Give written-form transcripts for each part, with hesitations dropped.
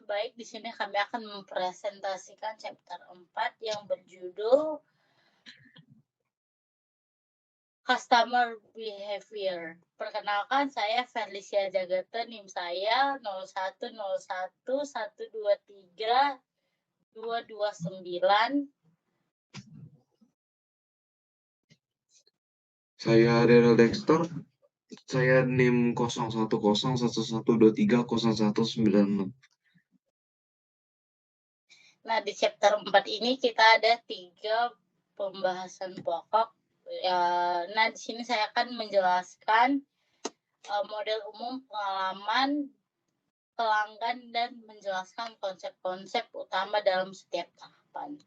baik, di sini kami akan mempresentasikan chapter 4 yang berjudul Customer Behavior. Perkenalkan, saya Felicia Jagata, NIM saya 0101123229. Saya Daryl Dexter, saya NIM 0101123019. Nah, di chapter 4 ini kita ada 3 pembahasan pokok. Nah, di sini saya akan menjelaskan model umum pengalaman pelanggan dan menjelaskan konsep-konsep utama dalam setiap tahapan.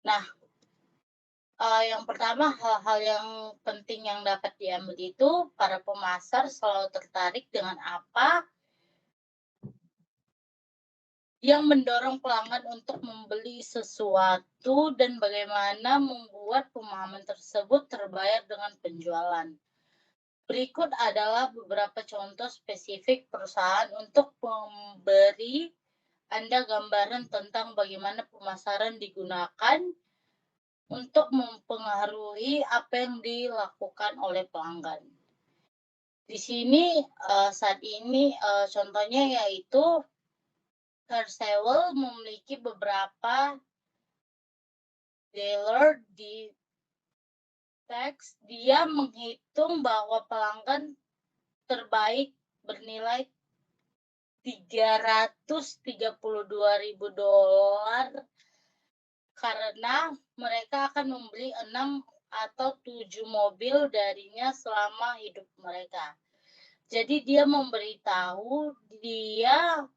Nah, yang pertama, hal-hal yang penting yang dapat diambil itu, para pemasar selalu tertarik dengan apa yang mendorong pelanggan untuk membeli sesuatu dan bagaimana membuat pemahaman tersebut terbayar dengan penjualan. Berikut adalah beberapa contoh spesifik perusahaan untuk memberi Anda gambaran tentang bagaimana pemasaran digunakan untuk mempengaruhi apa yang dilakukan oleh pelanggan. Di sini saat ini contohnya yaitu Carsewell memiliki beberapa dealer di Texas. Dia menghitung bahwa pelanggan terbaik bernilai $332.000 karena mereka akan membeli 6 atau 7 mobil darinya selama hidup mereka. Jadi dia memberitahu dia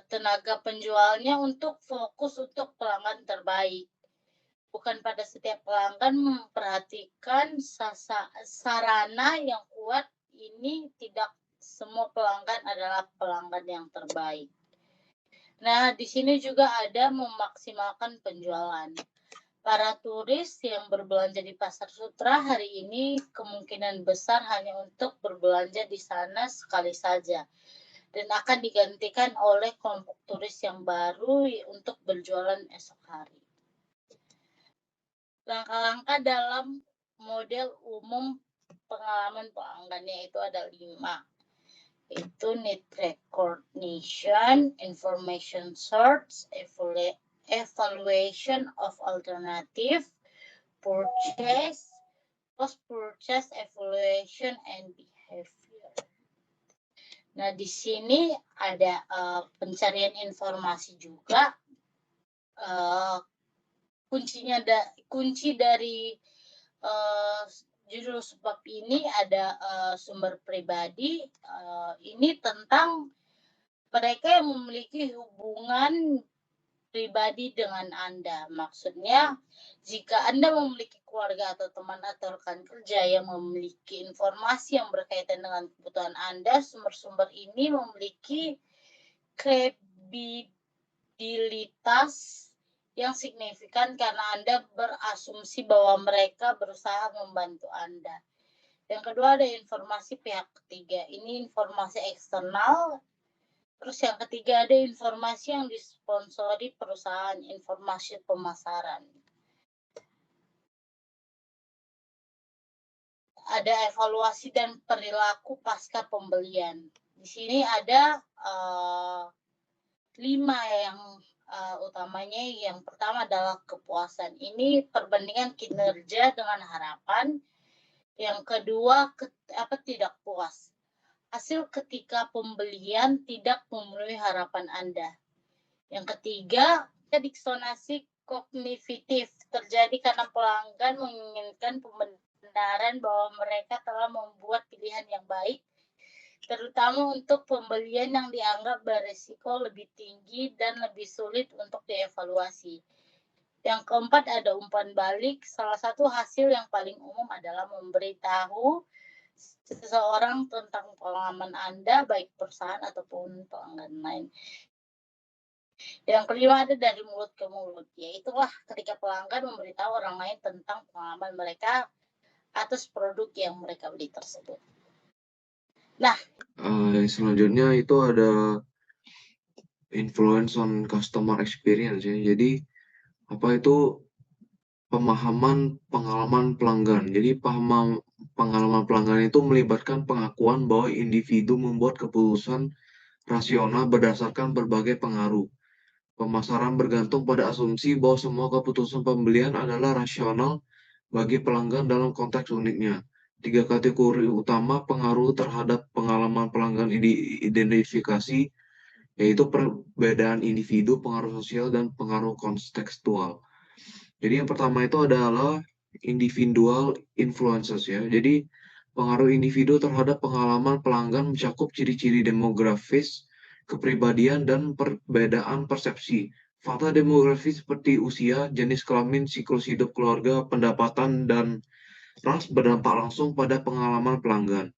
tenaga penjualnya untuk fokus untuk pelanggan terbaik. Bukan pada setiap pelanggan memperhatikan sarana yang kuat. Ini tidak semua pelanggan adalah pelanggan yang terbaik. Nah, di sini juga ada memaksimalkan penjualan. Para turis yang berbelanja di Pasar Sutra hari ini kemungkinan besar hanya untuk berbelanja di sana sekali saja dan akan digantikan oleh kelompok turis yang baru untuk berjualan esok hari. Langkah-langkah dalam model umum pengalaman pelanggannya itu ada 5. Itu need recognition, information search, evaluation of alternative, purchase, post-purchase evaluation, and behavior. Nah, di sini ada pencarian informasi juga. Kunci dari judul sebab ini ada sumber pribadi. Ini tentang mereka yang memiliki hubungan pribadi dengan Anda. Maksudnya, jika Anda memiliki keluarga atau teman atau rekan kerja yang memiliki informasi yang berkaitan dengan kebutuhan Anda, sumber-sumber ini memiliki kredibilitas yang signifikan karena Anda berasumsi bahwa mereka berusaha membantu Anda. Yang kedua ada informasi pihak ketiga. Ini informasi eksternal. Terus yang ketiga ada informasi yang disponsori perusahaan, informasi pemasaran. Ada evaluasi dan perilaku pasca pembelian. Di sini ada 5 yang utamanya. Yang pertama adalah kepuasan. Ini perbandingan kinerja dengan harapan. Yang kedua tidak puas. Hasil ketika pembelian tidak memenuhi harapan Anda. Yang ketiga, disonansi kognitif terjadi karena pelanggan menginginkan pembenaran bahwa mereka telah membuat pilihan yang baik, terutama untuk pembelian yang dianggap berisiko lebih tinggi dan lebih sulit untuk dievaluasi. Yang keempat ada umpan balik. Salah satu hasil yang paling umum adalah memberitahu seseorang tentang pengalaman Anda, baik perusahaan ataupun pelanggan lain. Yang kelima ada dari mulut ke mulut, yaitulah ketika pelanggan memberitahu orang lain tentang pengalaman mereka atas produk yang mereka beli tersebut. Nah, selanjutnya itu ada influence on customer experience ya. Jadi apa itu pemahaman pengalaman pelanggan. Jadi pengalaman pelanggan itu melibatkan pengakuan bahwa individu membuat keputusan rasional berdasarkan berbagai pengaruh. Pemasaran bergantung pada asumsi bahwa semua keputusan pembelian adalah rasional bagi pelanggan dalam konteks uniknya. Tiga kategori utama pengaruh terhadap pengalaman pelanggan identifikasi, yaitu perbedaan individu, pengaruh sosial, dan pengaruh kontekstual. Jadi yang pertama itu adalah individual influences ya. Jadi pengaruh individu terhadap pengalaman pelanggan mencakup ciri-ciri demografis, kepribadian, dan perbedaan persepsi. Fakta demografis seperti usia, jenis kelamin, siklus hidup keluarga, pendapatan, dan ras berdampak langsung pada pengalaman pelanggan.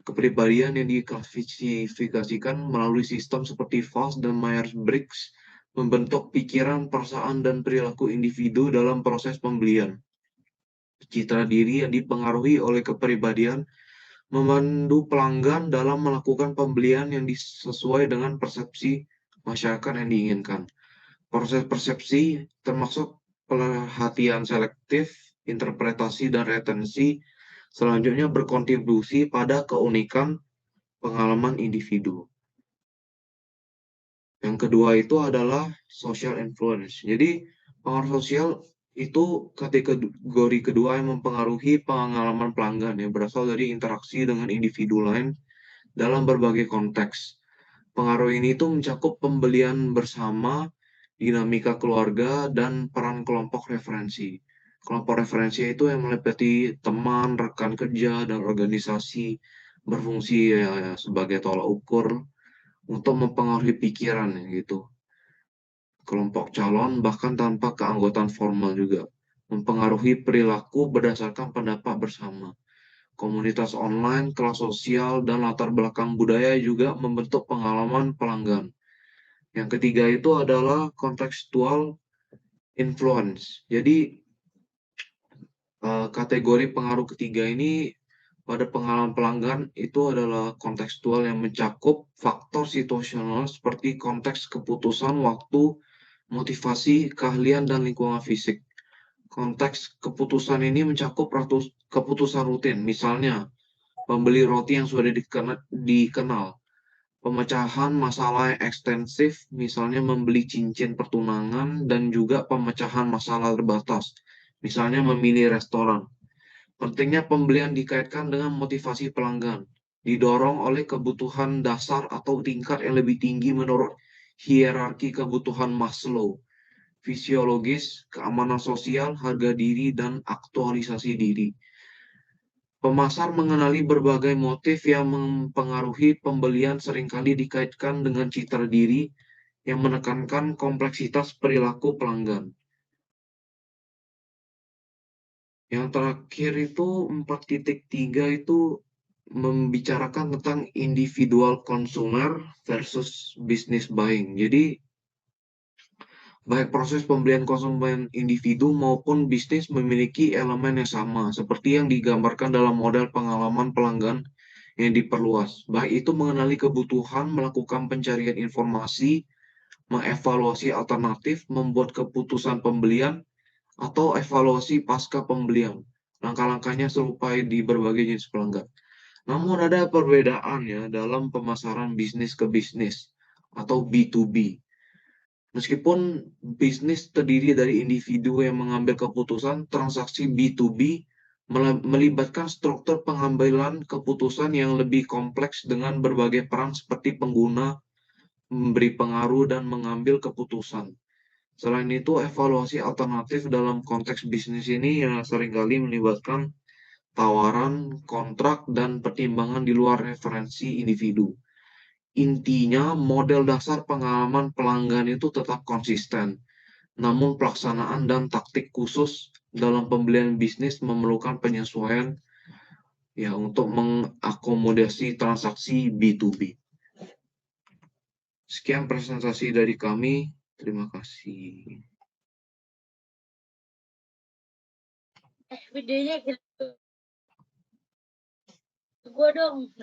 Kepribadian yang diklasifikasikan melalui sistem seperti FAST dan Myers-Briggs membentuk pikiran, perasaan, dan perilaku individu dalam proses pembelian. Citra diri yang dipengaruhi oleh kepribadian memandu pelanggan dalam melakukan pembelian yang sesuai dengan persepsi masyarakat yang diinginkan. Proses persepsi termasuk perhatian selektif, interpretasi, dan retensi selanjutnya berkontribusi pada keunikan pengalaman individu. Yang kedua itu adalah social influence. Jadi pengaruh sosial itu kategori kedua yang mempengaruhi pengalaman pelanggan yang berasal dari interaksi dengan individu lain dalam berbagai konteks. Pengaruh ini itu mencakup pembelian bersama, dinamika keluarga, dan peran kelompok referensi. Kelompok referensi itu yang meliputi teman, rekan kerja, dan organisasi berfungsi ya, sebagai tolak ukur untuk mempengaruhi pikiran gitu. Kelompok calon bahkan tanpa keanggotaan formal juga mempengaruhi perilaku berdasarkan pendapat bersama. Komunitas online, kelas sosial, dan latar belakang budaya juga membentuk pengalaman pelanggan. Yang ketiga itu adalah contextual influence. Jadi kategori pengaruh ketiga ini pada pengalaman pelanggan itu adalah kontekstual yang mencakup faktor situasional seperti konteks keputusan, waktu, motivasi, keahlian, dan lingkungan fisik. Konteks keputusan ini mencakup keputusan rutin, misalnya membeli roti yang sudah dikenal, pemecahan masalah yang ekstensif, misalnya membeli cincin pertunangan, dan juga pemecahan masalah terbatas, misalnya memilih restoran. Pentingnya pembelian dikaitkan dengan motivasi pelanggan, didorong oleh kebutuhan dasar atau tingkat yang lebih tinggi menurut hierarki kebutuhan Maslow, fisiologis, keamanan sosial, harga diri, dan aktualisasi diri. Pemasar mengenali berbagai motif yang mempengaruhi pembelian seringkali dikaitkan dengan citra diri yang menekankan kompleksitas perilaku pelanggan. Yang terakhir itu 4.3 itu membicarakan tentang individual consumer versus business buying. Jadi, baik proses pembelian konsumen individu maupun bisnis memiliki elemen yang sama, seperti yang digambarkan dalam model pengalaman pelanggan yang diperluas. Baik itu mengenali kebutuhan, melakukan pencarian informasi, mengevaluasi alternatif, membuat keputusan pembelian, atau evaluasi pasca pembelian. Langkah-langkahnya serupa di berbagai jenis pelanggan. Namun ada perbedaannya dalam pemasaran bisnis ke bisnis atau B2B. Meskipun bisnis terdiri dari individu yang mengambil keputusan, transaksi B2B melibatkan struktur pengambilan keputusan yang lebih kompleks dengan berbagai peran seperti pengguna, memberi pengaruh, dan mengambil keputusan. Selain itu, evaluasi alternatif dalam konteks bisnis ini yang seringkali melibatkan tawaran, kontrak, dan pertimbangan di luar referensi individu. Intinya, model dasar pengalaman pelanggan itu tetap konsisten, namun pelaksanaan dan taktik khusus dalam pembelian bisnis memerlukan penyesuaian ya untuk mengakomodasi transaksi B2B. Sekian presentasi dari kami. Terima kasih. Videonya gitu. Gua dong.